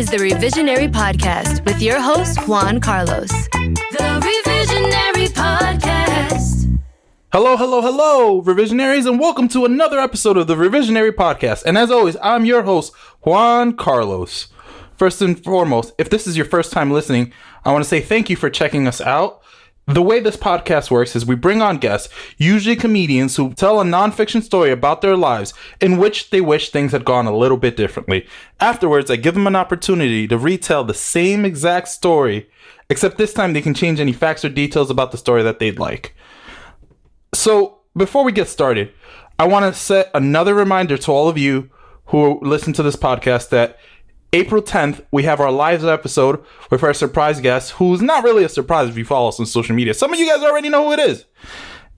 is the Revisionary Podcast with your host, Juan Carlos. The Revisionary Podcast. Hello, Revisionaries, and welcome to another episode of the Revisionary Podcast. And as always, I'm your host, Juan Carlos. First and foremost, if this is your first time listening, I want to say thank you for checking us out. The way this podcast works is we bring on guests, usually comedians, who tell a nonfiction story about their lives in which they wish things had gone a little bit differently. Afterwards, I give them an opportunity to retell the same exact story, except this time they can change any facts or details about the story that they'd like. So, before we get started, I want to set another reminder to all of you who listen to this podcast that April 10th, we have our live episode with our surprise guest, who's not really a surprise if you follow us on social media. Some of you guys already know who it is.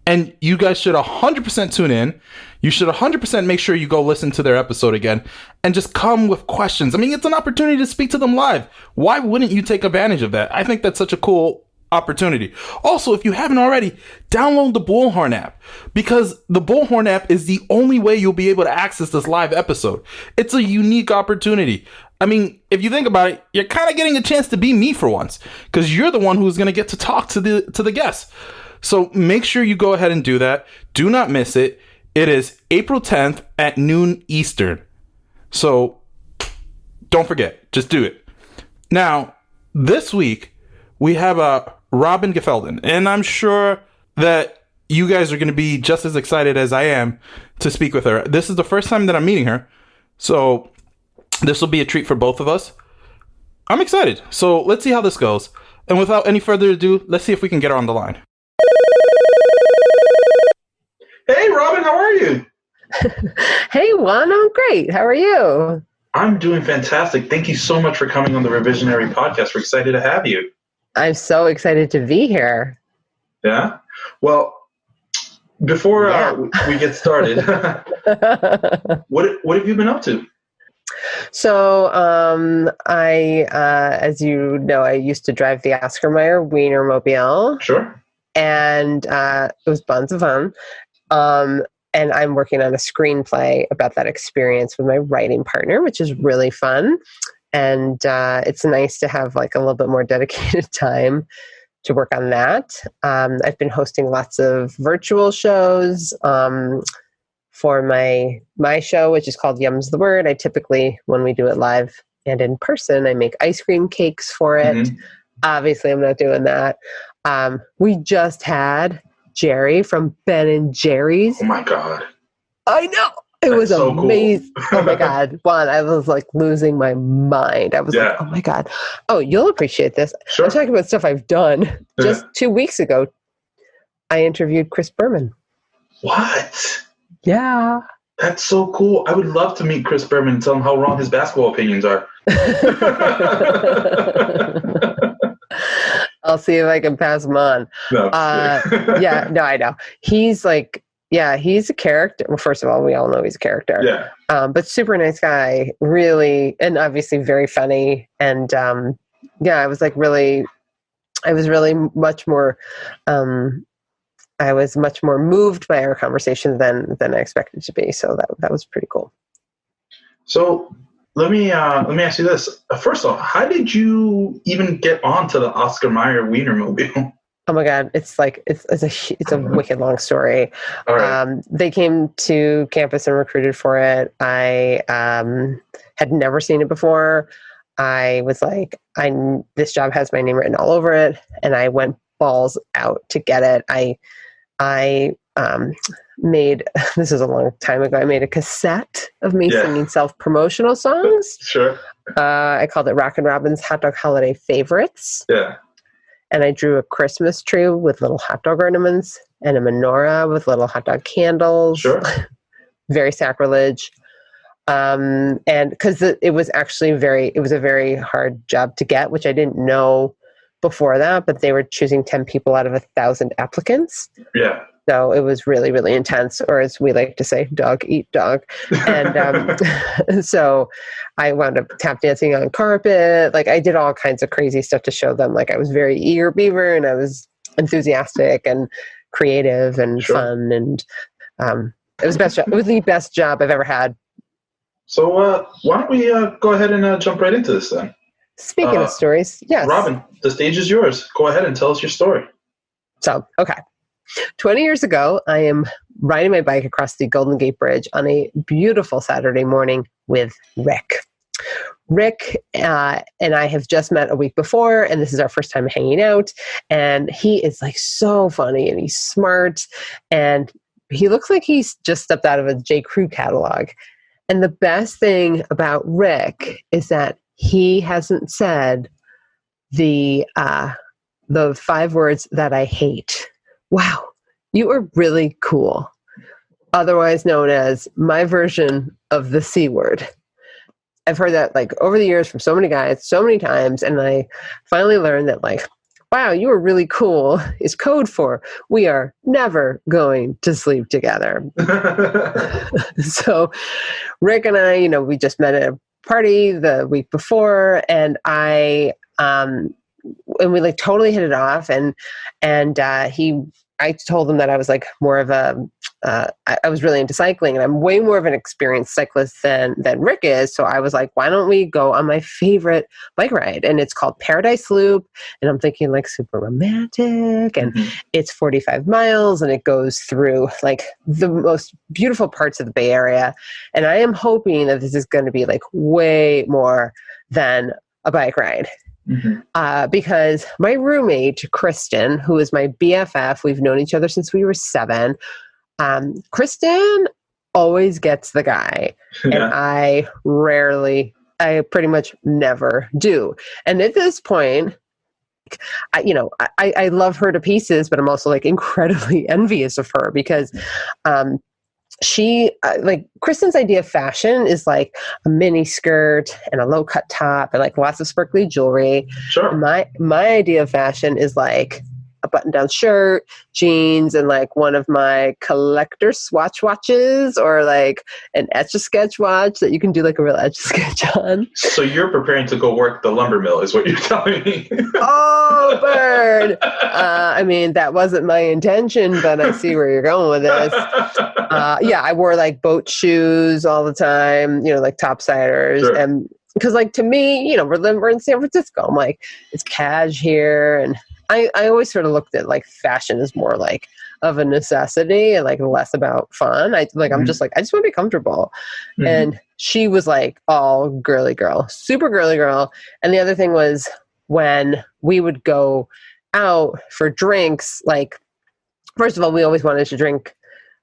And you guys should 100% tune in. You should 100% make sure you go listen to their episode again and just come with questions. I mean, it's an opportunity to speak to them live. Why wouldn't you take advantage of that? I think that's such a cool opportunity. Also, if you haven't already, download the Bullhorn app, because the Bullhorn app is the only way you'll be able to access this live episode. It's a unique opportunity. I mean, if you think about it, you're kind of getting a chance to be me for once, because you're the one who's going to get to talk to the guests. So make sure you go ahead and do that. Do not miss it. It is April 10th at noon Eastern. So don't forget, just do it. Now, this week, we have Robin Gelfenbien, and I'm sure that you guys are going to be just as excited as I am to speak with her. This is the first time that I'm meeting her, so this will be a treat for both of us. I'm excited. So let's see how this goes. And without any further ado, let's see if we can get her on the line. Hey, Robin, how are you? Hey, Juan, I'm great. How are you? I'm doing fantastic. Thank you so much for coming on the Revisionary Podcast. We're excited to have you. I'm so excited to be here. Yeah? Well, before we get started, what have you been up to? So, as you know, I used to drive the Oscar Mayer Wienermobile. Sure. And it was tons of fun. And I'm working on a screenplay about that experience with my writing partner, which is really fun. And it's nice to have like a little bit more dedicated time to work on that. I've been hosting lots of virtual shows for my show, which is called Yum's the Word. I typically, when we do it live and in person, I make ice cream cakes for it. Mm-hmm. Obviously, I'm not doing that. We just had Jerry from Ben and Jerry's. Oh my God. I know. It was so amazing. Cool. Oh my God. Juan, I was like losing my mind. I was like, oh my God. Oh, you'll appreciate this. Sure. I'm talking about stuff I've done. Just 2 weeks ago, I interviewed Chris Berman. What? Yeah. That's so cool. I would love to meet Chris Berman and tell him how wrong his basketball opinions are. I'll see if I can pass him on. No, yeah, no, I know. He's like, he's a character. Well, first of all, we all know he's a character. Yeah. But super nice guy, really, and obviously very funny. And I was really much more, I was much more moved by our conversation than I expected to be. So that was pretty cool. So let me ask you this. First off, how did you even get onto the Oscar Mayer Wienermobile? Oh my God, it's a wicked long story. All right. They came to campus and recruited for it. I had never seen it before. I was like, this job has my name written all over it, and I went balls out to get it. I made, this is a long time ago, I made a cassette of me singing self-promotional songs. Sure. I called it Rock and Robin's Hot Dog Holiday Favorites. Yeah. And I drew a Christmas tree with little hot dog ornaments and a menorah with little hot dog candles. Sure. Very sacrilege. And because it was actually it was a very hard job to get, which I didn't know before that, but they were choosing 10 people out of 1,000 applicants. Yeah. So it was really, really intense, or as we like to say, dog eat dog. And so I wound up tap dancing on carpet. Like I did all kinds of crazy stuff to show them like I was very eager beaver and I was enthusiastic and creative and fun. And it was the best job I've ever had. So why don't we go ahead and jump right into this then? Speaking of stories, yes. Robin, the stage is yours. Go ahead and tell us your story. So, okay. 20 years ago, I am riding my bike across the Golden Gate Bridge on a beautiful Saturday morning with Rick. Rick and I have just met a week before, and this is our first time hanging out. And he is like so funny, and he's smart, and he looks like he's just stepped out of a J. Crew catalog. And the best thing about Rick is that he hasn't said the 5 words that I hate. Wow, you are really cool. Otherwise known as my version of the C word. I've heard that like over the years from so many guys, so many times, and I finally learned that like, wow, you are really cool is code for we are never going to sleep together. So Rick and I, we just met at a party the week before, and we like totally hit it off, and I told him that I was like more of I was really into cycling, and I'm way more of an experienced cyclist than Rick is. So I was like, why don't we go on my favorite bike ride? And it's called Paradise Loop. And I'm thinking like super romantic, and it's 45 miles, and it goes through like the most beautiful parts of the Bay Area. And I am hoping that this is going to be like way more than a bike ride. Because my roommate, Kristen, who is my BFF, we've known each other since we were 7. Kristen always gets the guy, and I pretty much never do. And at this point, I love her to pieces, but I'm also like incredibly envious of her because, she like Kristen's idea of fashion is like a mini skirt and a low cut top and like lots of sparkly jewelry. Sure. My idea of fashion is like a button down shirt, jeans, and like one of my collector swatch watches, or like an Etch-a-Sketch watch that you can do like a real Etch-a-Sketch on. So you're preparing to go work the lumber mill is what you're telling me. Oh, bird. I mean, that wasn't my intention, but I see where you're going with this. I wore like boat shoes all the time, like topsiders. Sure. And because like to me, we're in San Francisco. I'm like, it's cash here. And I always sort of looked at like fashion as more like of a necessity and like less about fun. I'm just like, I just want to be comfortable. And she was like all girly girl, super girly girl. And the other thing was when we would go out for drinks, like, first of all, we always wanted to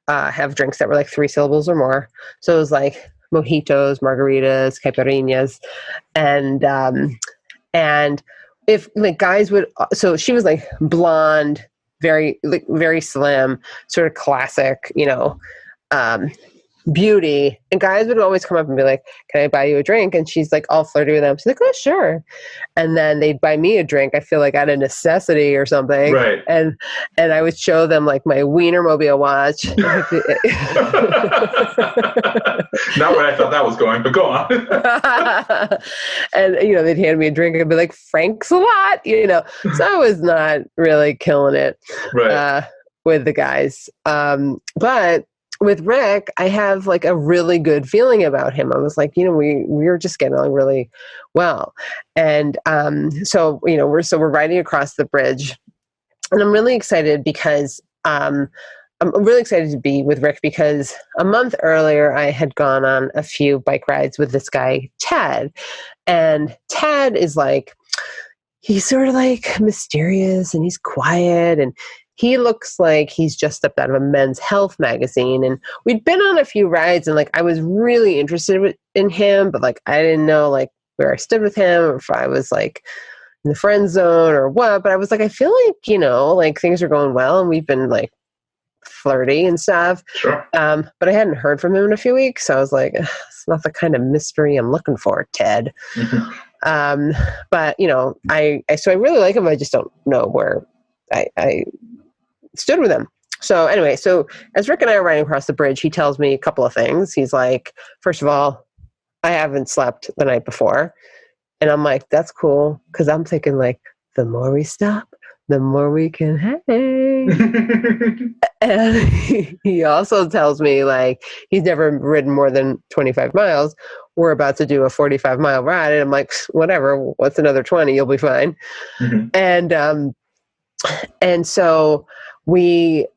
have drinks that were like 3 syllables or more. So it was like mojitos, margaritas, caipirinhas, and if like guys would, so she was like blonde, very slim, sort of classic, beauty, and guys would always come up and be like, can I buy you a drink? And she's like all flirty with them. She's like, oh sure. And then they'd buy me a drink, I feel like out of necessity or something, right? And I would show them like my Wienermobile watch. Not where I thought that was going, but go on. And they'd hand me a drink and be like, Frank's a lot, so I was not really killing it, right, with the guys, but with Rick, I have like a really good feeling about him. I was like, we were just getting along really well. And so we're riding across the bridge, and I'm really excited because I'm really excited to be with Rick because a month earlier I had gone on a few bike rides with this guy, Ted. And Ted is like, he's sort of like mysterious, and he's quiet, and he looks like he's just stepped out of a Men's Health magazine. And we'd been on a few rides, and like I was really interested in him, but like I didn't know like where I stood with him, or if I was like in the friend zone or what. But I was like, I feel like like things are going well, and we've been like flirty and stuff. Sure. But I hadn't heard from him in a few weeks, so I was like, it's not the kind of mystery I'm looking for, Ted. But I really like him. I just don't know where I stood with him. So anyway, as Rick and I are riding across the bridge, he tells me a couple of things. He's like, first of all, I haven't slept the night before. And I'm like, that's cool. Cause I'm thinking like, the more we stop, the more we can hang. And he also tells me, like, he's never ridden more than 25 miles. We're about to do a 45-mile ride. And I'm like, whatever, what's another 20? You'll be fine. Mm-hmm. And so we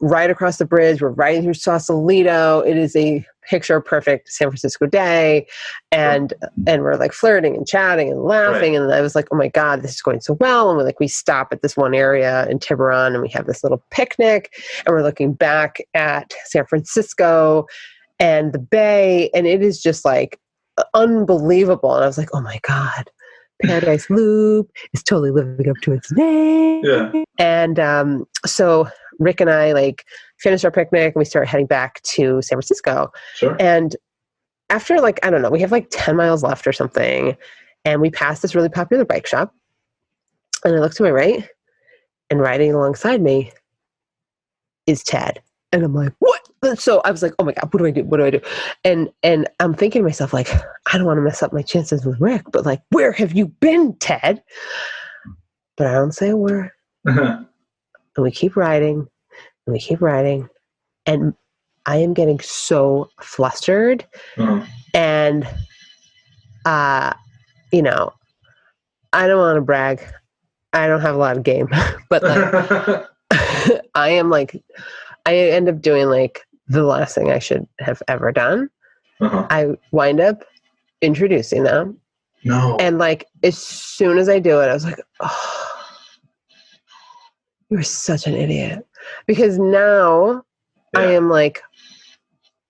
ride across the bridge. We're riding through Sausalito. It is a picture perfect San Francisco day. And we're like flirting and chatting and laughing. Right. And I was like, oh my God, this is going so well. And we stop at this one area in Tiburon and we have this little picnic and we're looking back at San Francisco and the bay. And it is just like unbelievable. And I was like, oh my God, Paradise Loop is totally living up to its name. Yeah. And so Rick and I like finished our picnic and we started heading back to San Francisco. Sure. And after like, I don't know, we have like 10 miles left or something. And we passed this really popular bike shop. And I look to my right and riding alongside me is Ted. And I'm like, what? So I was like, oh my God, what do I do? What do I do? And I'm thinking to myself, like, I don't want to mess up my chances with Rick, but like, where have you been, Ted? But I don't say a word. Uh-huh. And we keep riding and we keep riding. And I am getting so flustered. Uh-huh. And, you know, I don't want to brag. I don't have a lot of game, but like, I end up doing like the last thing I should have ever done. Uh-huh. I wind up introducing them. No. And like, as soon as I do it, I was like, oh, you're such an idiot. Because now I am like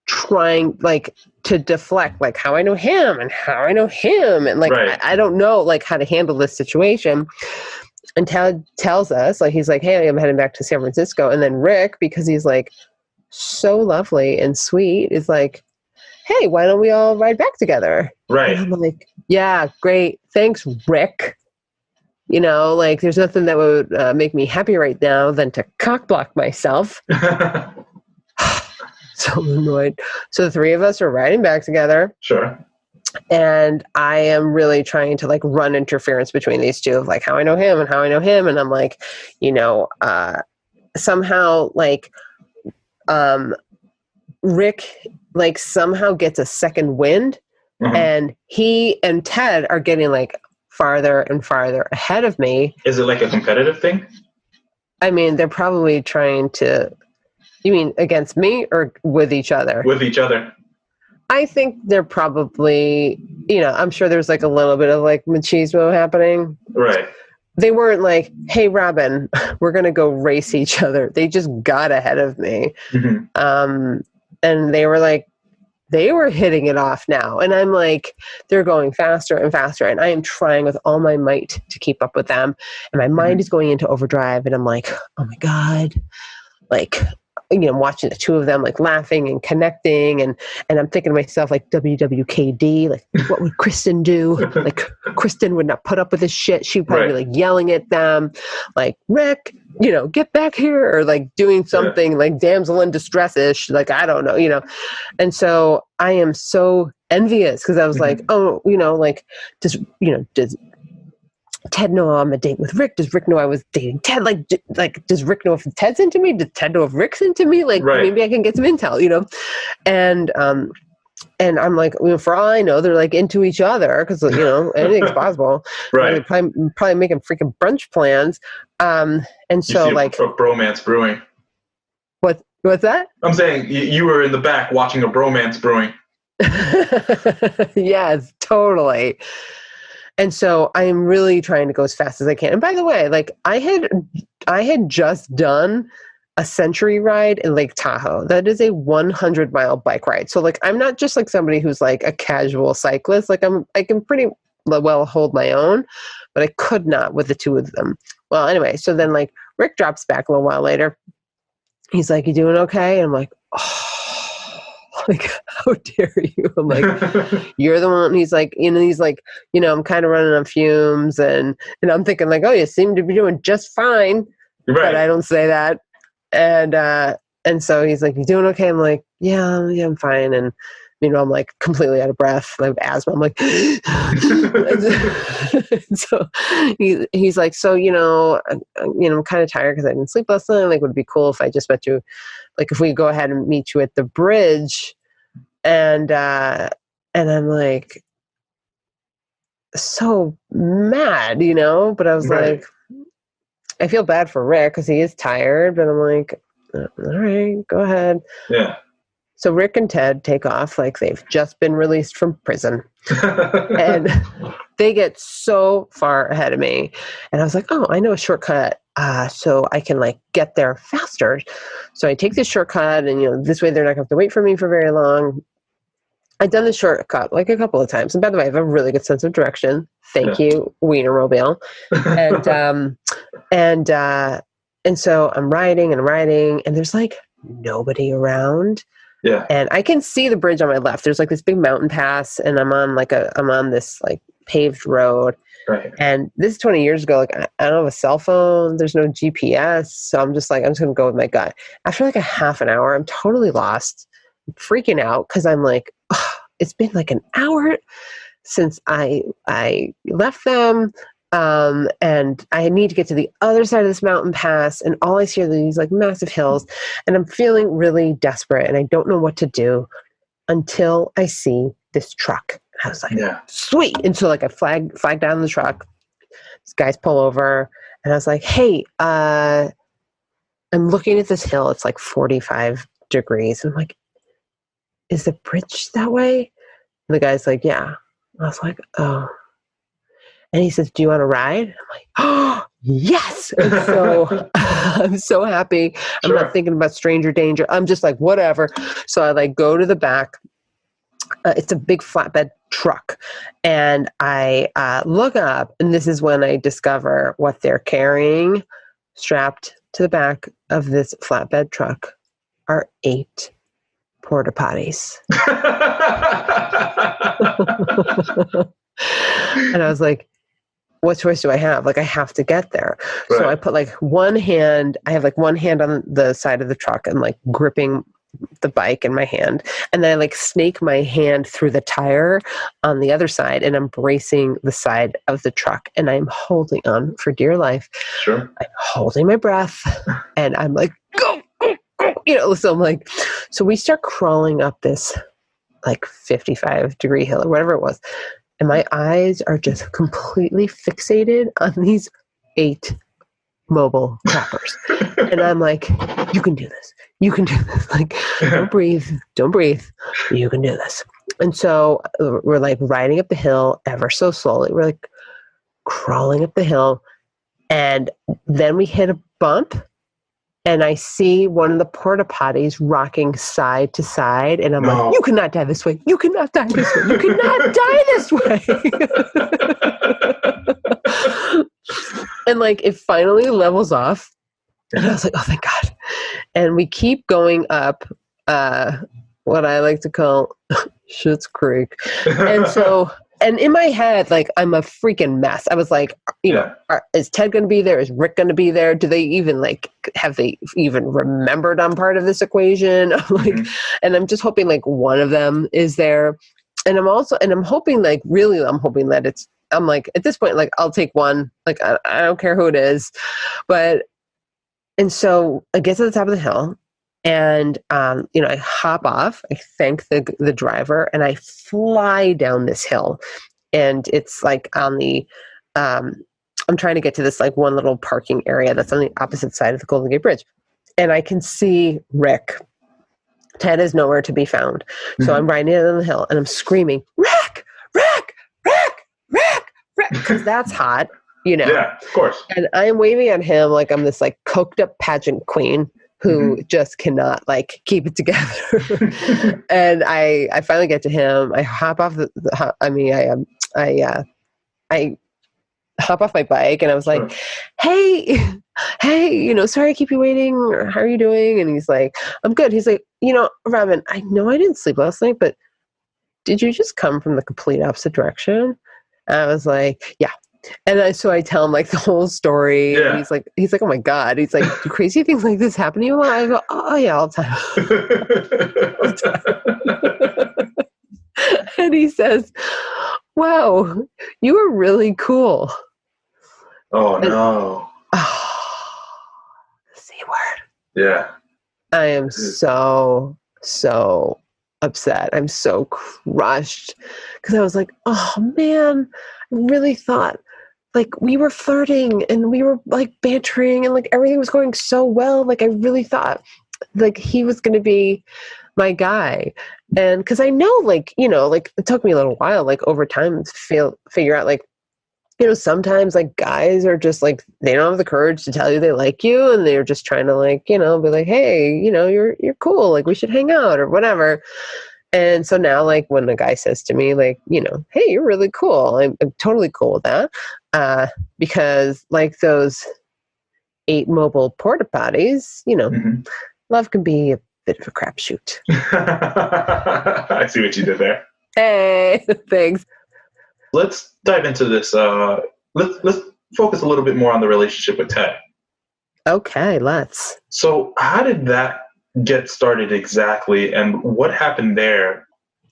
trying like to deflect like how I know him and how I know him. And like, right. I don't know like how to handle this situation. And Ted tells us, like, he's like, hey, I'm heading back to San Francisco. And then Rick, because he's like so lovely and sweet, is like, hey, why don't we all ride back together? Right. And I'm like, yeah, great. Thanks, Rick. You know, like, there's nothing that would make me happy right now than to cockblock myself. So annoyed. So the three of us are riding back together. Sure. And I am really trying to like run interference between these two of like how I know him and how I know him. And I'm like, you know, somehow like Rick like somehow gets a second wind. Mm-hmm. And he and Ted are getting like farther and farther ahead of me. Is it like a competitive thing? I mean, they're probably trying to, you mean against me or with each other? With each other. I think they're probably, you know, I'm sure there's like a little bit of like machismo happening. Right. They weren't like, hey, Robin, we're going to go race each other. They just got ahead of me. Mm-hmm. And they were like, they were hitting it off now. And I'm like, they're going faster and faster. And I am trying with all my might to keep up with them. And my mind is going into overdrive. And I'm like, oh my God, like, you know, watching the two of them like laughing and connecting, and I'm thinking to myself like WWKD, like what would Kristen do? Like Kristen would not put up with this shit. She'd probably be like yelling at them, like Rick, you know, get back here, or like doing something like damsel in distress-ish, like I don't know, you know. And so I am so envious because I was like, oh, you know, like does Ted know I'm a date with Rick? Does Rick know I was dating Ted? Like, does Rick know if Ted's into me? Does Ted know if Rick's into me? Like, maybe I can get some intel, you know? And I'm like, you know, for all I know, they're like into each other because, you know, anything's possible. Right. Probably making freaking brunch plans. And so like a bromance brewing. What's that? I'm saying you were in the back watching a bromance brewing. Yes, totally. And so I am really trying to go as fast as I can. And by the way, like I had just done a century ride in Lake Tahoe. That is a 100-mile bike ride. So like, I'm not just like somebody who's like a casual cyclist. Like I can pretty well hold my own, but I could not with the two of them. Well, anyway, so then like Rick drops back a little while later. He's like, you doing okay? And I'm like, oh. Like, how dare you? I'm like, you're the one. He's like, you know, I'm kind of running on fumes, and I'm thinking like, oh, you seem to be doing just fine, right. But I don't say that. And so he's like, you doing okay? I'm like, yeah, I'm fine. And I'm like completely out of breath. I have asthma. I'm like, so he's like, so, I'm kind of tired because I didn't sleep last night. Like, would it be cool if I just met you, like, if we go ahead and meet you at the bridge? And I'm like, so mad, but I was Right. like, I feel bad for Rick because he is tired, but I'm like, all right, go ahead. Yeah. So Rick and Ted take off like they've just been released from prison. And they get so far ahead of me. And I was like, oh, I know a shortcut. So I can like get there faster. So I take this shortcut and, this way they're not going to have to wait for me for very long. I've done the shortcut like a couple of times. And by the way, I have a really good sense of direction. Thank you, Wienermobile. And so I'm riding, and there's like nobody around. Yeah. And I can see the bridge on my left. There's like this big mountain pass, and I'm on this like paved road. Right. And this is 20 years ago. Like I don't have a cell phone. There's no GPS. So I'm just going to go with my gut. After like a half an hour, I'm totally lost, I'm freaking out because I'm like, oh, it's been like an hour since I left them. And I need to get to the other side of this mountain pass, and all I see are these like massive hills, and I'm feeling really desperate, and I don't know what to do until I see this truck. I was like, sweet. And so like I flag down the truck. These guys pull over, and I was like, hey, I'm looking at this hill. It's like 45 degrees. And I'm like, is the bridge that way? And the guy's like, yeah. I was like, oh. And he says, do you want to ride? I'm like, oh, yes. And so I'm so happy. I'm not thinking about stranger danger. I'm just like, whatever. So I like go to the back. It's a big flatbed truck. And I look up, and this is when I discover what they're carrying. Strapped to the back of this flatbed truck are 8 port-a-potties. And I was like, what choice do I have? Like, I have to get there. Right. So I put like one hand on the side of the truck and like gripping the bike in my hand. And then I like snake my hand through the tire on the other side, and I'm bracing the side of the truck, and I'm holding on for dear life. Sure. I'm holding my breath, and I'm like, go, go, go. So I'm like, so we start crawling up this like 55-degree hill or whatever it was. And my eyes are just completely fixated on these 8 mobile crappers. And I'm like, you can do this. You can do this. Like, don't breathe. You can do this. And so we're like riding up the hill ever so slowly. We're like crawling up the hill. And then we hit a bump. And I see one of the porta-potties rocking side to side. And I'm like, you cannot die this way. You cannot die this way. You cannot die this way. And like, it finally levels off. And I was like, oh, thank God. And we keep going up what I like to call Schitt's Creek. And so... And in my head, like, I'm a freaking mess. I was like, is Ted going to be there? Is Rick going to be there? Do they even have they even remembered I'm part of this equation? And I'm just hoping like one of them is there. And I'm hoping that I'm like, at this point, like, I'll take one. Like, I don't care who it is. And so I get to the top of the hill. And, I hop off, I thank the driver, and I fly down this hill. And it's like I'm trying to get to this like one little parking area that's on the opposite side of the Golden Gate Bridge. And I can see Rick. Ted is nowhere to be found. So I'm riding down the hill and I'm screaming, Rick, Rick, Rick, Rick, Rick, because that's hot, Yeah, of course. And I'm waving at him like I'm this like coked up pageant queen who just cannot like keep it together. And I finally get to him. I hop off I hop off my bike, and I was like, hey, sorry I keep you waiting. How are you doing? And he's like, I'm good. He's like, Robin, I know I didn't sleep last night, but did you just come from the complete opposite direction? And I was like, yeah. And so I tell him like the whole story. Yeah. And he's like, oh my God. He's like, do crazy things like this happen to you? I go, oh yeah, all the time. And he says, wow, you were really cool. Oh, no. C word. Yeah. I am so upset. I'm so crushed because I was like, oh man, I really thought like we were flirting and we were like bantering and like everything was going so well. Like I really thought like he was going to be my guy. And because I know like, you know, like it took me a little while, like over time to figure out like, you know, sometimes like guys are just like, they don't have the courage to tell you they like you. And they're just trying to like, you know, be like, hey, you know, you're cool. Like we should hang out or whatever. And so now like when a guy says to me like, you know, hey, you're really cool. I'm totally cool with that. Because like those 8 mobile port-a-potties, you know, love can be a bit of a crapshoot. I see what you did there. Hey, thanks. Let's dive into this. Let's focus a little bit more on the relationship with Ted. Okay, let's. So how did that get started exactly, and what happened there,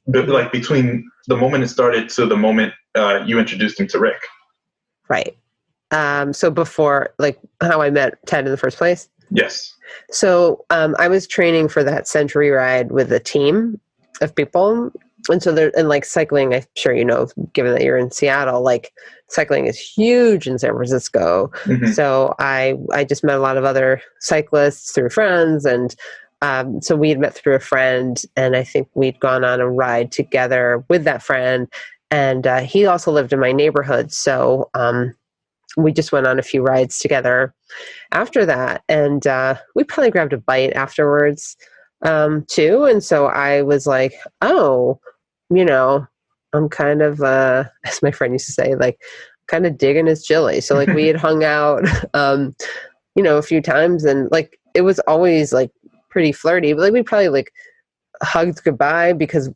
like between the moment it started to the moment you introduced him to Rick? Right. So before, like how I met Ted in the first place? Yes. So I was training for that century ride with a team of people. And so there, and like cycling, I'm sure you know, given that you're in Seattle, like cycling is huge in San Francisco. So I just met a lot of other cyclists through friends. And so we had met through a friend, and I think we'd gone on a ride together with that friend. And he also lived in my neighborhood. So we just went on a few rides together after that. And we probably grabbed a bite afterwards too. And so I was like, oh, you know, I'm kind of, as my friend used to say, like kind of digging his chili. So like we had hung out, you know, a few times, and like it was always like pretty flirty, but like we probably like hugged goodbye because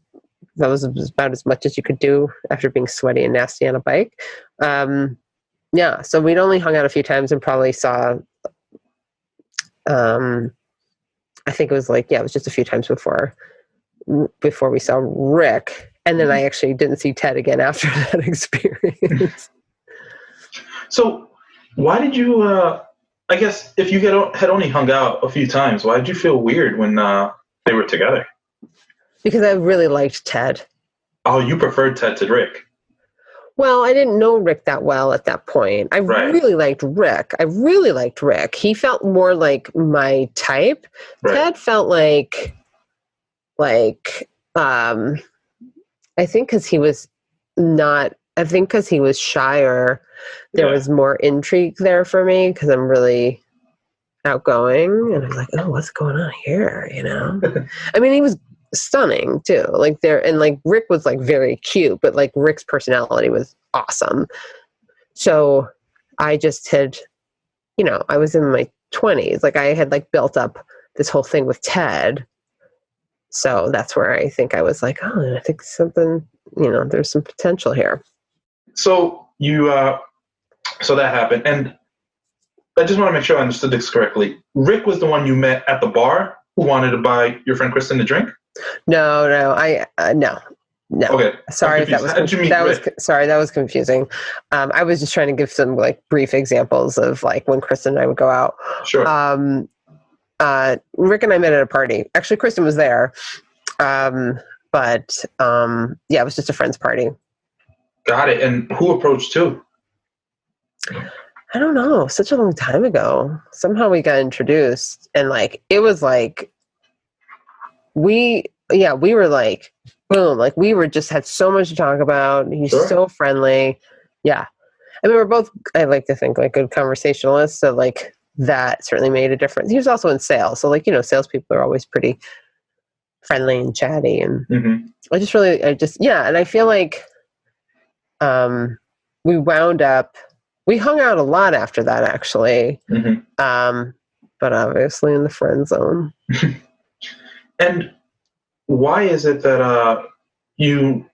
that was about as much as you could do after being sweaty and nasty on a bike. Yeah, so we'd only hung out a few times and probably saw, I think it was like, yeah, it was just a few times before we saw Rick. And then I actually didn't see Ted again after that experience. So why did you, I guess if you had only hung out a few times, why did you feel weird when they were together? Because I really liked Ted. Oh, you preferred Ted to Rick. Well, I didn't know Rick that well at that point. I really liked Rick. He felt more like my type. Right. Ted felt like I think because he was shyer, there was more intrigue there for me because I'm really outgoing. And I was like, oh, what's going on here? You know? I mean, he was stunning too. Like there, and like Rick was like very cute, but like Rick's personality was awesome. So I just had, you know, I was in my 20s. Like I had like built up this whole thing with Ted. So that's where I think I was like, oh, I think something, you know, there's some potential here. So you, so that happened. And I just want to make sure I understood this correctly. Rick was the one you met at the bar who wanted to buy your friend Kristen a drink? No. Okay. Sorry if that was confusing. I was just trying to give some like brief examples of like when Kristen and I would go out. Sure. Rick and I met at a party. Actually, Kristen was there. But it was just a friend's party. Got it. And who approached who? I don't know. Such a long time ago. Somehow we got introduced, and like it was like we were like boom, like we were just had so much to talk about. He's so friendly. Yeah. I mean, we're both, I like to think, like good conversationalists, so like that certainly made a difference. He was also in sales, so like, you know, salespeople are always pretty friendly and chatty, and and I feel like we hung out a lot after that, actually. But obviously in the friend zone. And why is it that you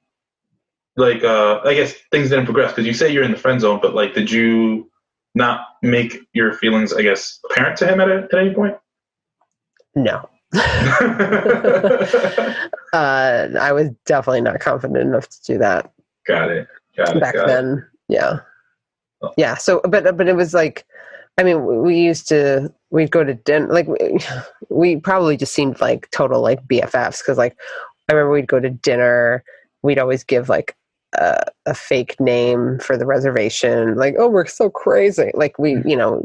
like I guess things didn't progress? Because you say you're in the friend zone, but like did you not make your feelings, I guess, apparent to him at any point? No. I was definitely not confident enough to do that. Got it. Back then. Yeah. Yeah. So, but it was like, I mean, we'd go to dinner, like we probably just seemed like total like BFFs. Cause like, I remember we'd go to dinner, we'd always give like a fake name for the reservation. Like, oh, we're so crazy. Like we,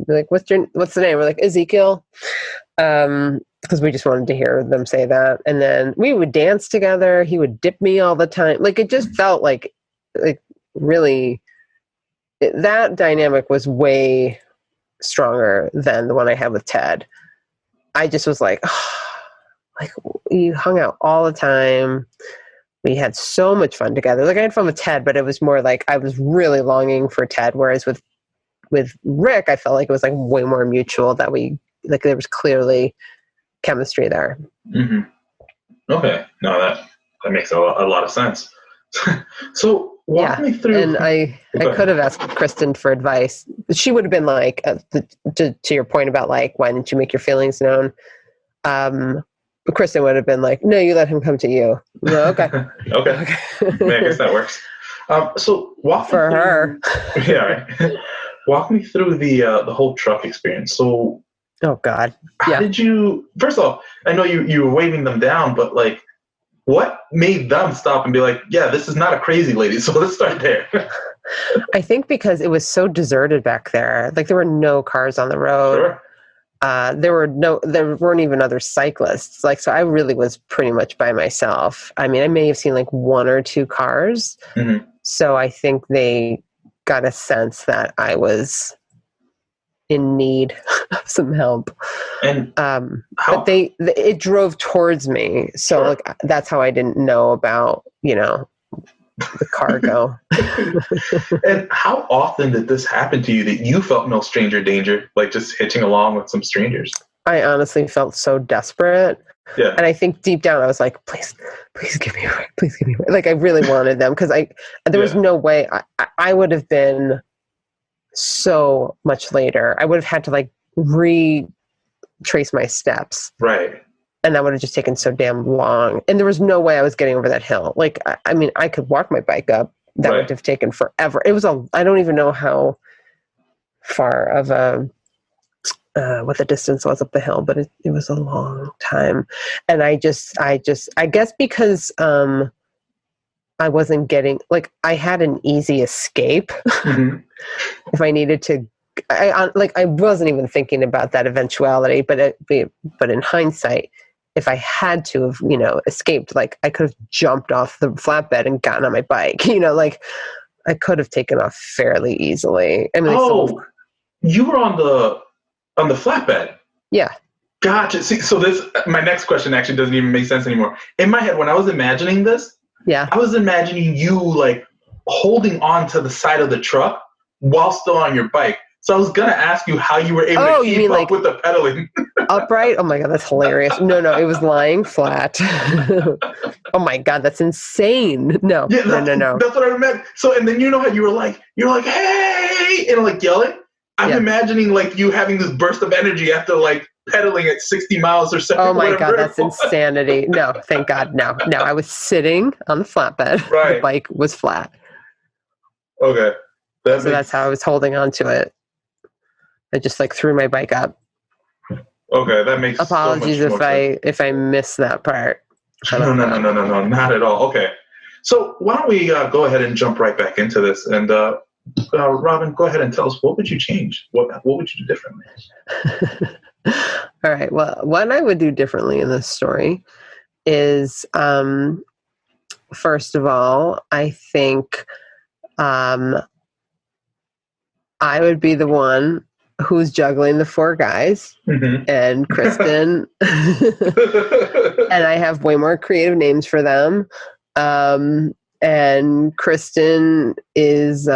like, what's the name? We're like Ezekiel. Because we just wanted to hear them say that. And then we would dance together. He would dip me all the time. Like, it just felt like really, that dynamic was way stronger than the one I had with Ted. I just was like, like, you hung out all the time. We had so much fun together. Like, I had fun with Ted, but it was more like I was really longing for Ted. Whereas with Rick, I felt like it was like way more mutual, that we, like, there was clearly chemistry there. Mm-hmm. Okay. No, that makes a lot of sense. So walk me through. And I could have asked Kristen for advice. She would have been like, to your point about like, why didn't you make your feelings known? But Kristen would have been like, no, you let him come to you. No, okay. Okay. I guess that works. So walk for me through, her. Yeah. Right. Walk me through the whole truck experience. So, oh God, how did you? First of all, I know you were waving them down, but like, what made them stop and be like, yeah, this is not a crazy lady. So let's start there. I think because it was so deserted back there. Like, there were no cars on the road. Sure. There weren't even other cyclists. Like, so I really was pretty much by myself. I mean, I may have seen like one or two cars. Mm-hmm. So I think they got a sense that I was in need of some help. And but it drove towards me. So Sure. like, that's how I didn't know about, the cargo. And how often did this happen to you that you felt no stranger danger, like just hitching along with some strangers? I honestly felt so desperate. Yeah. And I think deep down I was like, please give me away. Please give me away. Like, I really wanted them, because there was no way I would have been so much later. I would have had to like retrace my steps. Right. And that would have just taken so damn long. And there was no way I was getting over that hill. Like, I mean, I could walk my bike up. That would have taken forever. It was I don't even know how far of what the distance was up the hill, but it was a long time. And I guess because I wasn't getting, like, I had an easy escape. Mm-hmm. If I needed to, I wasn't even thinking about that eventuality, but in hindsight, if I had to have, escaped, like, I could have jumped off the flatbed and gotten on my bike, like, I could have taken off fairly easily. I mean, you were on the flatbed. Yeah. Gotcha. See, so my next question actually doesn't even make sense anymore. In my head, when I was imagining this, I was imagining you like holding on to the side of the truck while still on your bike. So I was going to ask you how you were able to keep up with the pedaling. Upright? Oh my God, that's hilarious. No, it was lying flat. Oh my God, that's insane. No. That's what I meant. So, and then how you were like, hey, and like yelling. I'm imagining like you having this burst of energy after like pedaling at 60 miles or something. Oh my God, that's insanity. No, thank God. No, I was sitting on the flatbed. Right. The bike was flat. Okay. That's how I was holding on to it. I just like threw my bike up. Okay, that makes apologies so much more sense. if I missed that part. No, not at all. Okay, so why don't we go ahead and jump right back into this? And Robin, go ahead and tell us, what would you change? What would you do differently? All right. Well, what I would do differently in this story is, first of all, I think I would be the one who's juggling the four guys, mm-hmm. and Kristen, and I have way more creative names for them. And Kristen is,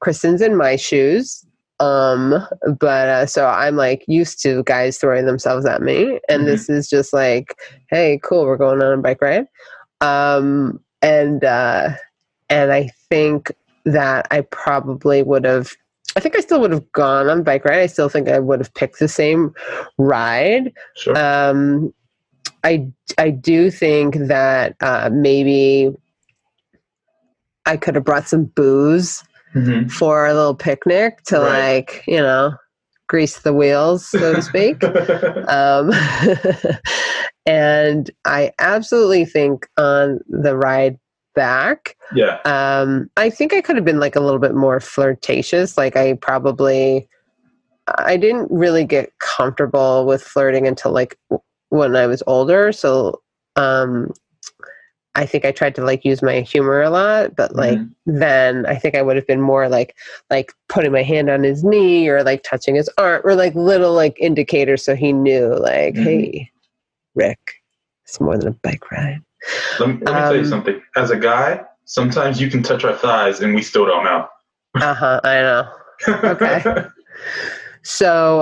Kristen's in my shoes. But so I'm like used to guys throwing themselves at me, and mm-hmm. this is just like, hey, cool, we're going on a bike ride. And I think that I probably would have I think I still would have gone on bike ride. I still think I would have picked the same ride. Sure. I do think that maybe I could have brought some booze for a little picnic to like, you know, grease the wheels, so to speak. And I absolutely think on the ride back, I think I could have been like a little bit more flirtatious. Like I didn't really get comfortable with flirting until like when I was older. So I think I tried to like use my humor a lot, but like then I think I would have been more like putting my hand on his knee or like touching his arm or like little like indicators so he knew like, hey, Rick, it's more than a bike ride. Let me tell you something. As a guy, sometimes you can touch our thighs and we still don't know. I know. Okay. So,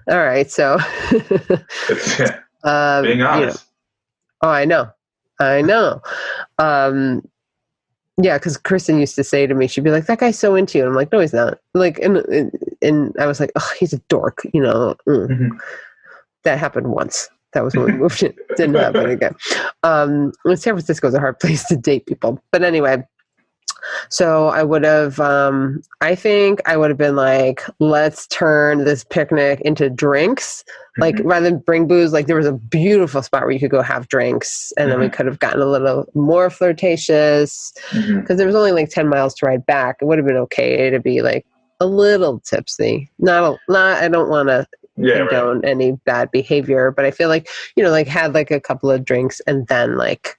all right. So, being honest. I know. Yeah, because Kristen used to say to me, she'd be like, "That guy's so into you." And I'm like, "No, he's not." Like, and I was like, "Oh, he's a dork," you know. That happened once. That was when we moved in. Didn't happen again. San Francisco's a hard place to date people. But anyway, so I would have, I think I would have been like, let's turn this picnic into drinks. Like rather than bring booze, like there was a beautiful spot where you could go have drinks. And then we could have gotten a little more flirtatious because there was only like 10 miles to ride back. It would have been okay to be like a little tipsy. I don't want to condone any bad behavior, but I feel like, you know, like had like a couple of drinks and then like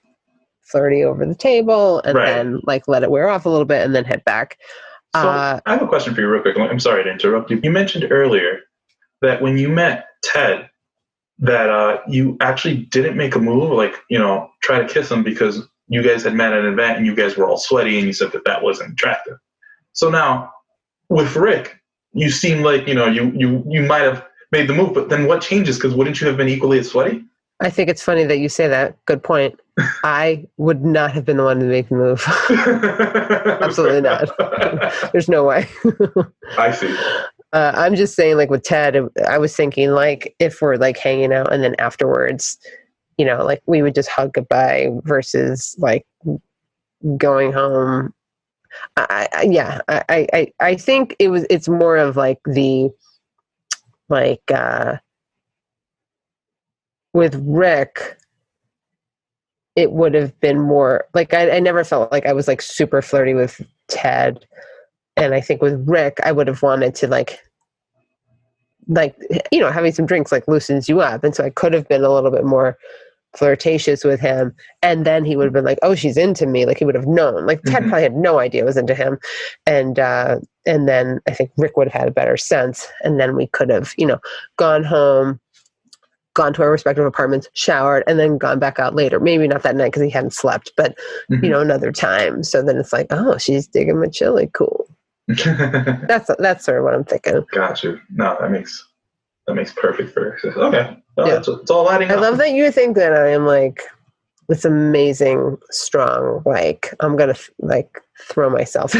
flirty over the table and then like let it wear off a little bit and then head back. So I have a question for you real quick. I'm sorry to interrupt you. You mentioned earlier that when you met Ted that you actually didn't make a move, like, you know, try to kiss him because you guys had met at an event and you guys were all sweaty and you said that wasn't attractive. So now with Rick, you seem like, you know, you might have made the move, but then what changes? Because wouldn't you have been equally as sweaty? I think it's funny that you say that. Good point. I would not have been the one to make the move. Absolutely not. There's no way. I see. I'm just saying, like with Ted, I was thinking like if we're like hanging out and then afterwards, you know, like we would just hug goodbye versus like going home. I think it's more of like the like with Rick, it would have been more like I never felt like I was like super flirty with Ted, and I think with Rick I would have wanted to like you know, having some drinks like loosens you up, and so I could have been a little bit more flirtatious with him, and then he would have been like, oh, she's into me, like he would have known. Like Ted probably had no idea I was into him, and then I think Rick would have had a better sense, and then we could have, you know, gone home, gone to our respective apartments, showered, and then gone back out later. Maybe not that night because he hadn't slept, but you know, another time. So then it's like, oh, she's digging my chili, cool. That's sort of what I'm thinking. Got you. No, that makes perfect sense. Okay, well, it's all adding up. I love that you think that I am like this amazing, strong. Like I'm gonna like throw myself.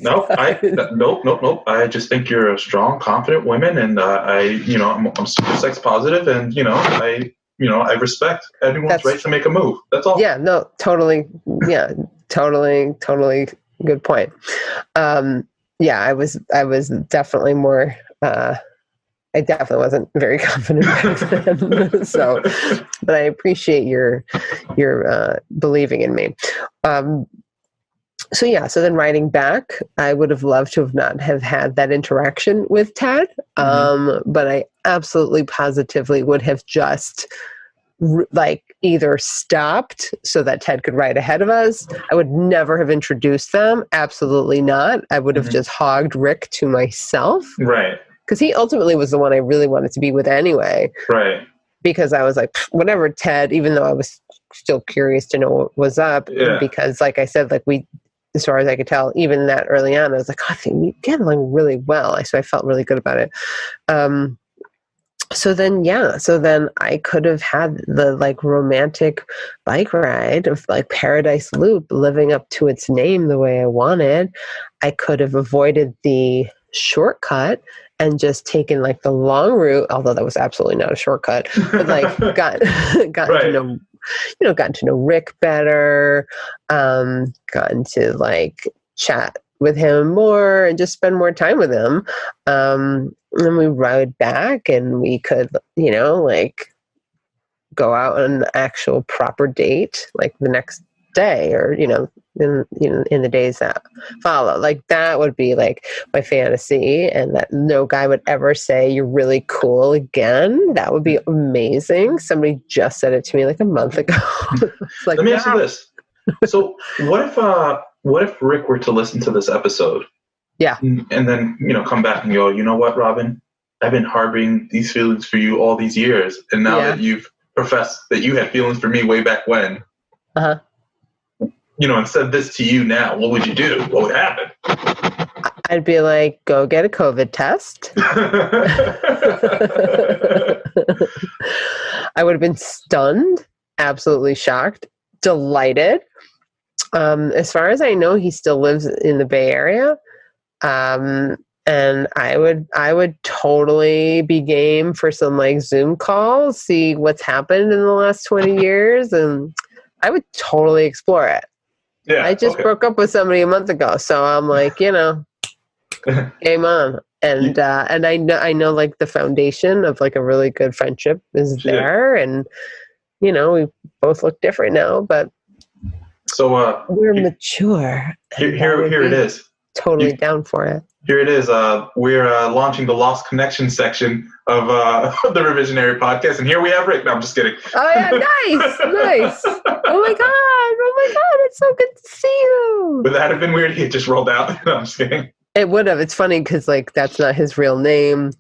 Nope. I just think you're a strong, confident woman, and I'm super sex positive, and I respect everyone's right to make a move. That's all. Yeah. No. Totally. Yeah. Totally. Good point. I was definitely more. I definitely wasn't very confident back then. So, but I appreciate your believing in me. So then riding back, I would have loved to have not have had that interaction with Ted. But I absolutely positively would have just like either stopped so that Ted could ride ahead of us. I would never have introduced them. Absolutely not. I would have just hogged Rick to myself. Right. Because he ultimately was the one I really wanted to be with anyway. Right. Because I was like, whatever, Ted, even though I was still curious to know what was up. Yeah. Because like I said, like we, as far as I could tell, even that early on, I was like, I think we get along really well. So I felt really good about it. so then I could have had the like romantic bike ride of like Paradise Loop living up to its name the way I wanted. I could have avoided the shortcut and just taken like the long route, although that was absolutely not a shortcut, but like gotten to know Rick better, gotten to like chat with him more and just spend more time with him. And then we rode back and we could, like go out on an actual proper date, like the next day or, in the days that follow. Like that would be like my fantasy, and that no guy would ever say you're really cool again. That would be amazing. Somebody just said it to me like a month ago. Like, let me ask you this. So what if Rick were to listen to this episode? Yeah. And then, come back and go, you know what, Robin? I've been harboring these feelings for you all these years. And now that you've professed that you had feelings for me way back when, and said this to you now, what would you do? What would happen? I'd be like, go get a COVID test. I would have been stunned, absolutely shocked, delighted. As far as I know, he still lives in the Bay Area. And I would totally be game for some like Zoom calls, see what's happened in the last 20 years. And I would totally explore it. Yeah, I just broke up with somebody a month ago. So I'm like, game on. And I know like the foundation of like a really good friendship is there. And, we both look different now, but so we're mature. Here it is. Totally down for it. Here it is. We're launching the Lost Connection section of the Revisionary podcast, and here we have Rick. No, I'm just kidding. Oh yeah, nice. Oh my god, it's so good to see you. Would that have been weird? He just rolled out. No, I'm just kidding. It would have. It's funny because like that's not his real name.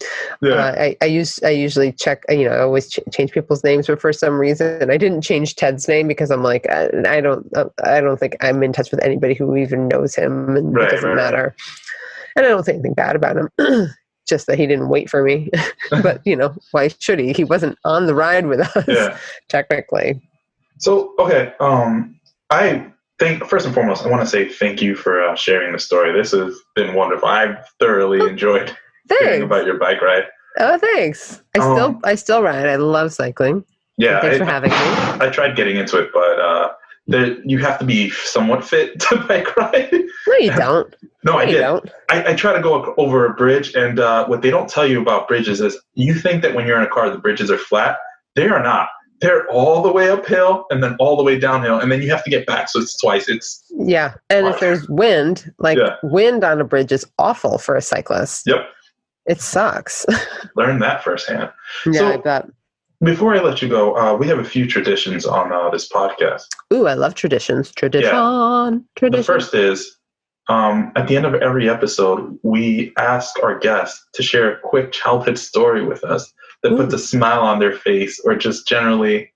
Yeah. I usually check. I always change people's names, but for some reason I didn't change Ted's name because I'm like I don't think I'm in touch with anybody who even knows him, and it doesn't matter. And I don't think anything bad about him. Just that he didn't wait for me. But why should he? He wasn't on the ride with us, technically. So okay, I think first and foremost, I want to say thank you for sharing the story. This has been wonderful. I've thoroughly enjoyed hearing about your bike ride. Oh, thanks. I still ride. I love cycling. Yeah, thanks for having me. I tried getting into it, but you have to be somewhat fit to bike ride. No, you don't. No, I did. I try to go over a bridge, and what they don't tell you about bridges is you think that when you're in a car, the bridges are flat. They are not. They're all the way uphill and then all the way downhill, and then you have to get back. So it's twice. And if there's wind, wind on a bridge is awful for a cyclist. Yep. It sucks. Learn that firsthand. Yeah, so, I bet. Before I let you go, we have a few traditions on this podcast. Ooh, I love traditions. Tradition. The first is, at the end of every episode, we ask our guests to share a quick childhood story with us that puts a smile on their face, or just generally,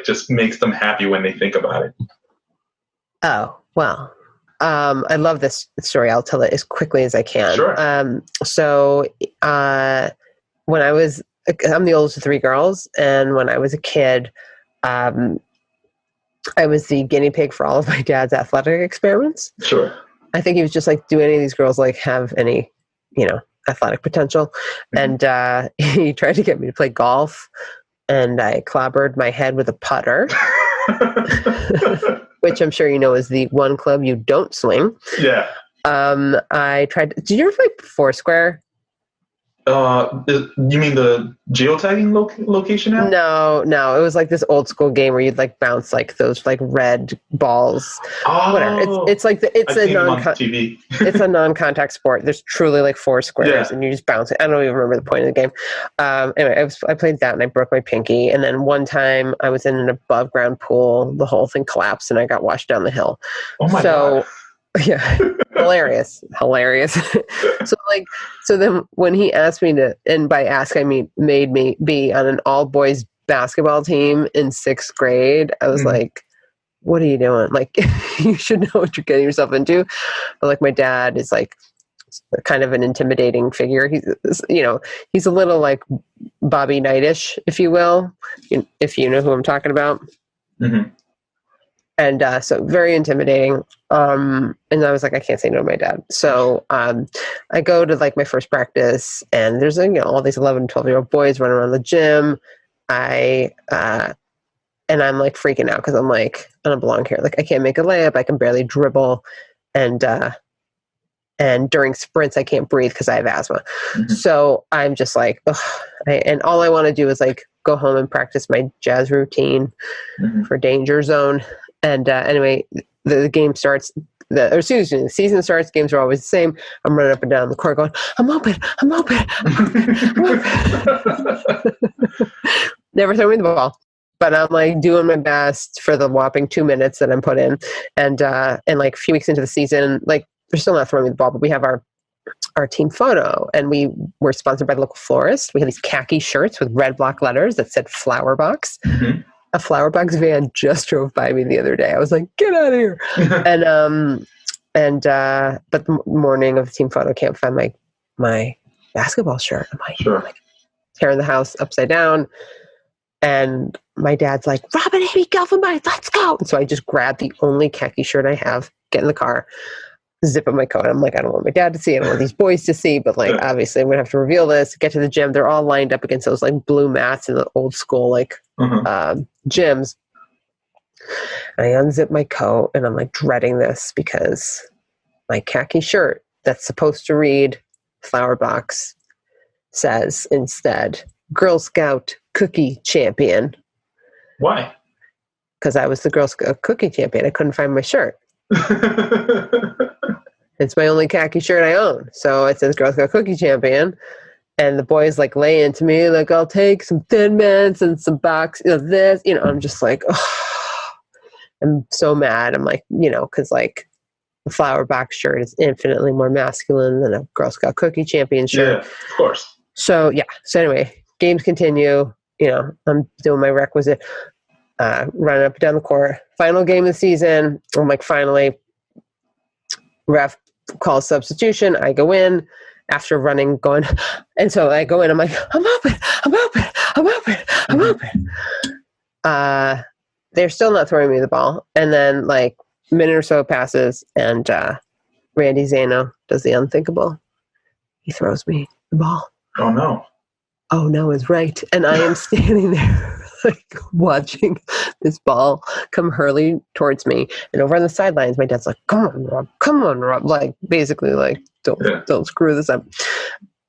just makes them happy when they think about it. Oh, well. I love this story. I'll tell it as quickly as I can. Sure. So when I'm the oldest of three girls, and when I was a kid, I was the guinea pig for all of my dad's athletic experiments. Sure. I think he was just like, do any of these girls have any, athletic potential? Mm-hmm. And he tried to get me to play golf, and I clobbered my head with a putter, which I'm sure is the one club you don't swing. Yeah. I tried. Did you ever play Foursquare? You mean the geotagging location app? No. It was like this old school game where you'd bounce those red balls. Oh, whatever. It's a non-contact sport. There's truly 4 squares, and you just bounce it. I don't even remember the point of the game. Anyway, I played that and I broke my pinky. And then one time I was in an above ground pool. The whole thing collapsed and I got washed down the hill. Oh my God. Yeah, hilarious. So then when he asked me to, and by ask I mean made me be on an all boys basketball team in 6th grade, I was like, what are you doing? You should know what you're getting yourself into. But my dad is kind of an intimidating figure. He's a little like Bobby Knight-ish, if you will, if you know who I'm talking about. Mm-hmm. And so very intimidating. And I was like, I can't say no to my dad. So I go to like my first practice, and there's all these 11, 12-year-old boys running around the gym. And I'm like freaking out because I'm like, I don't belong here. Like I can't make a layup. I can barely dribble. And during sprints, I can't breathe because I have asthma. Mm-hmm. So I'm just like, ugh. And all I want to do is like go home and practice my jazz routine for Danger Zone. And anyway, the game starts. The season starts. Games are always the same. I'm running up and down the court going, I'm open. Never throw me the ball. But I'm like doing my best for the whopping 2 minutes that I'm put in. And like a few weeks into the season, like they're still not throwing me the ball, but we have our team photo, and we were sponsored by the local florist. We had these khaki shirts with red block letters that said Flower Box. Mm-hmm. A Flower Box van just drove by me the other day. I was like, get out of here. But the morning of the team photo, can't find my basketball shirt. I'm like, sure. Tearing the house upside down. And my dad's like, Robin, Amy, Gelfenbien, let's go. And so I just grabbed the only khaki shirt I have, get in the car, zip up my coat. I'm like, I don't want my dad to see. I don't want these boys to see. But like, obviously, I'm going to have to reveal this. Get to the gym. They're all lined up against those like blue mats in the old school like gyms. And I unzip my coat, and I'm like dreading this because my khaki shirt that's supposed to read Flower Box says instead Girl Scout Cookie Champion. Why? Because I was the Girl Scout Cookie Champion. I couldn't find my shirt. It's my only khaki shirt I own. So it says Girl Scout Cookie Champion. And the boys like lay into me, like, I'll take some Thin Mints and some box, this. I'm just like, oh, I'm so mad. I'm like, because like the Flower Box shirt is infinitely more masculine than a Girl Scout Cookie Champion shirt. Yeah, of course. So, yeah. So anyway, games continue. I'm doing my requisite, running up and down the court. Final game of the season. I'm like, finally, ref calls substitution. I go in after going. And so I go in. I'm like, I'm open. They're still not throwing me the ball. And then like a minute or so passes, and Randy Zano does the unthinkable. He throws me the ball. Oh, no. Oh, no is right. And I am standing there like watching this ball come hurling towards me. And over on the sidelines, my dad's like, come on, Rob. Like basically like, don't screw this up.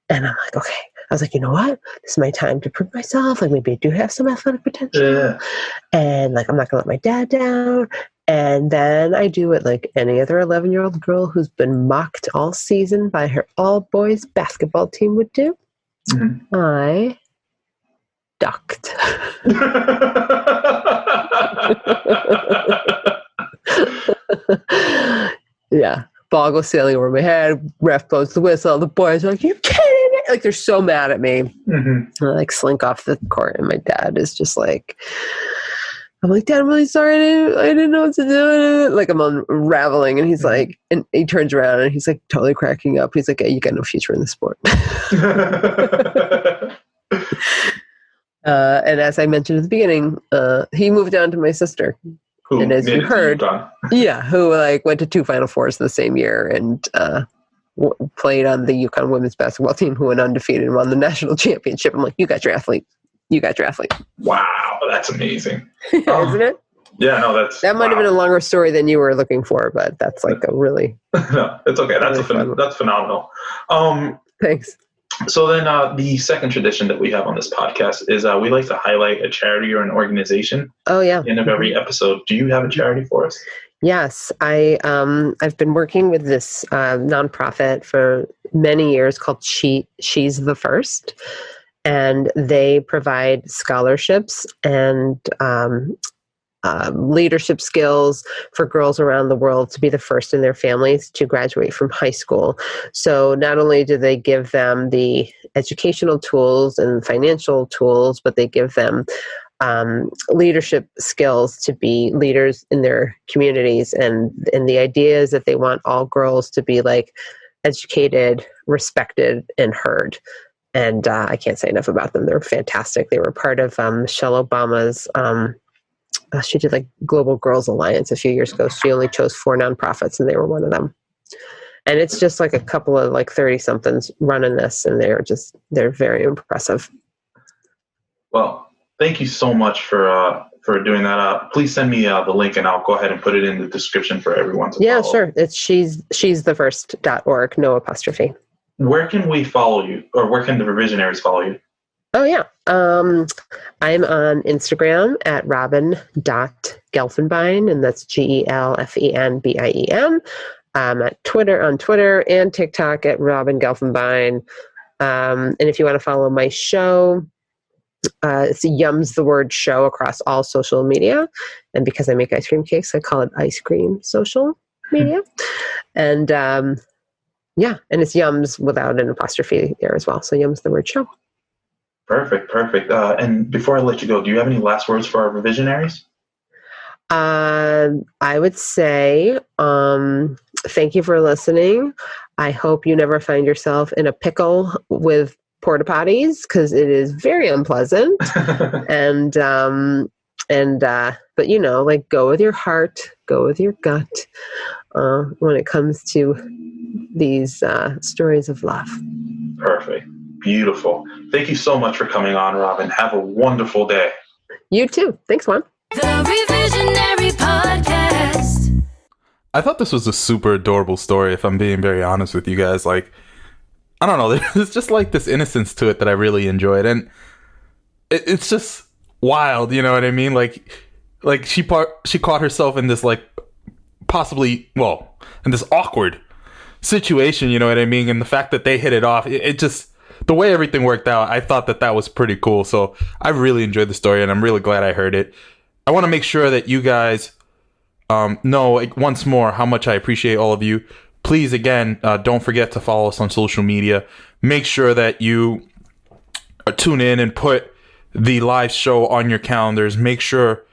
And I'm like, okay. I was like, you know what? This is my time to prove myself. Like maybe I do have some athletic potential. Yeah. And like, I'm not going to let my dad down. And then I do what like any other 11-year-old girl who's been mocked all season by her all-boys basketball team would do. Mm-hmm. I ducked. Yeah. Ball goes sailing over my head. Ref blows the whistle. The boys are like, you kidding me? Like they're so mad at me. Mm-hmm. I like slink off the court, and my dad is just like, I'm like, Dad, I'm really sorry. I didn't know what to do. Like I'm unraveling, and he's like, and he turns around and he's like totally cracking up. He's like, hey, you got no future in the sport. And as I mentioned at the beginning, he moved down to my sister. Who and as you heard, who like went to 2 Final Fours the same year and played on the UConn women's basketball team, who went undefeated and won the national championship. I'm like, you got your athlete. Wow, that's amazing. Isn't it? Yeah, no, that might have been a longer story than you were looking for, but that's like a really no, it's okay. That's phenomenal. Thanks. So then the second tradition that we have on this podcast is we like to highlight a charity or an organization. Oh, yeah. At the end of every episode. Do you have a charity for us? Yes. I've been working with this nonprofit for many years called She's the First. And they provide scholarships and leadership skills for girls around the world to be the first in their families to graduate from high school. So not only do they give them the educational tools and financial tools, but they give them leadership skills to be leaders in their communities. And the idea is that they want all girls to be like educated, respected, and heard. And I can't say enough about them. They're fantastic. They were part of Michelle Obama's, she did like Global Girls Alliance a few years ago. She only chose 4 nonprofits, and they were one of them. And it's just like a couple of like 30-somethings running this, and they're very impressive. Well, thank you so much for doing that. Please send me the link, and I'll go ahead and put it in the description for everyone to follow. Sure. It's she'sthefirst.org, no apostrophe. Where can we follow you, or where can the Revisionaries follow you? Oh, yeah. I'm on Instagram at robin.gelfenbien, and that's GELFENBIEM. At Twitter and TikTok at Robin Gelfenbien. And if you want to follow my show, it's Yums the Word Show across all social media. And because I make ice cream cakes, I call it Ice Cream Social Media. And and it's Yums without an apostrophe there as well. So Yums the Word Show. Perfect. And before I let you go, do you have any last words for our Revisionaries? I would say thank you for listening. I hope you never find yourself in a pickle with port-a-potties, because it is very unpleasant. But like, go with your heart, go with your gut when it comes to these stories of love. Perfect. Beautiful. Thank you so much for coming on, Robin. Have a wonderful day. You too. Thanks, Juan. The Revisionary Podcast. I thought this was a super adorable story, if I'm being very honest with you guys. Like, I don't know, there's just like this innocence to it that I really enjoyed. And it's just wild, you know what I mean? Like she caught herself in this, like, possibly, well, in this awkward situation, you know what I mean? And the fact that they hit it off, it just, the way everything worked out, I thought that was pretty cool. So I really enjoyed the story, and I'm really glad I heard it. I want to make sure that you guys know, like, once more how much I appreciate all of you. Please, again, don't forget to follow us on social media. Make sure that you tune in and put the live show on your calendars. Make sure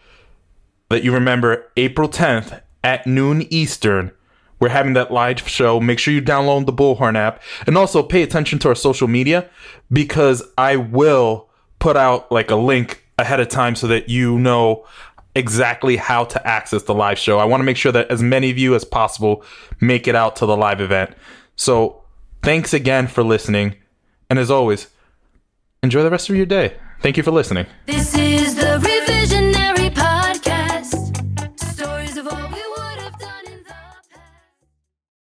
that you remember April 10th at noon Eastern. We're having that live show. Make sure you download the Bullhorn app, and also pay attention to our social media, because I will put out like a link ahead of time so that you know exactly how to access the live show. I want to make sure that as many of you as possible make it out to the live event. So thanks again for listening. And as always, enjoy the rest of your day. Thank you for listening. This is the Revisionary